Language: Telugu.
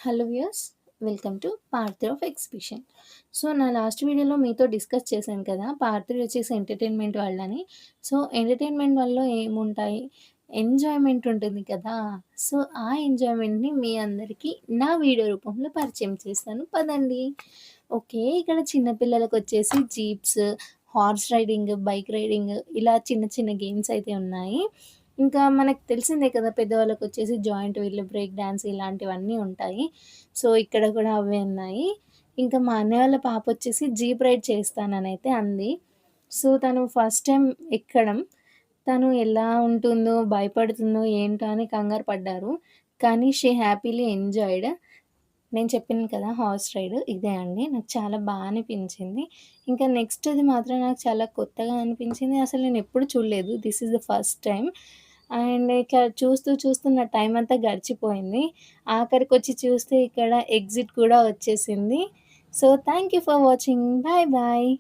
Hello viewers, welcome to part 3 of exhibition. So, నా లాస్ట్ వీడియోలో మీతో డిస్కస్ చేశాను కదా! పార్ట్ 3 వచ్చేసి ఎంటర్‌టైన్‌మెంట్ వాళ్ళని. సో, ఎంటర్‌టైన్‌మెంట్ వల్ల ఏముంటాయి? ఎంజాయ్‌మెంట్ ఉంటుంది కదా! సో, ఆ ఎంజాయ్‌మెంట్‌ని మీ అందరికీ నా వీడియో రూపంలో పరిచయం చేస్తాను పదండి. ఓకే. ఇక్కడ చిన్న పిల్లలకొచ్చేసి jeeps, horse riding, bike riding ఇలా చిన్న చిన్న గేమ్స్ అయితే ఉన్నాయి. ఇంకా మనకు తెలిసిందే కదా! పెద్దవాళ్ళకొచ్చేసి జాయింట్ వీల్, బ్రేక్ డాన్స్ ఇలాంటివన్నీ ఉంటాయి. సో, ఇక్కడ కూడా అవే ఉన్నాయి. ఇంకా మా అన్నయ్య వాళ్ళ పాపొచ్చేసి జీప్ రైడ్ చేస్తాననైతే అంది. సో, తను ఫస్ట్ టైమ్ ఎక్కడం. తను ఎలా ఉంటుందో, భయపడుతుందో ఏంటో అని కంగారు పడ్డారు. కానీ షీ హ్యాపీలీ ఎంజాయ్డ్. నేను చెప్పాను కదా! హార్స్ రైడ్ ఇదే అండి. నాకు చాలా అనిపించింది. ఇంకా నెక్స్ట్‌ది మాత్రం నాకు చాలా కొత్తగా అనిపించింది. అసలు నేనెప్పుడు చూడలేదు. This is the first time. And ఇక చూస్తూ చూస్తూ నా టైం అంతా గడిచిపోయింది. ఆఖరికొచ్చి చూస్తే ఇక్కడ ఎగ్జిట్ కూడా వచ్చేసింది. So, thank you for watching. Bye bye.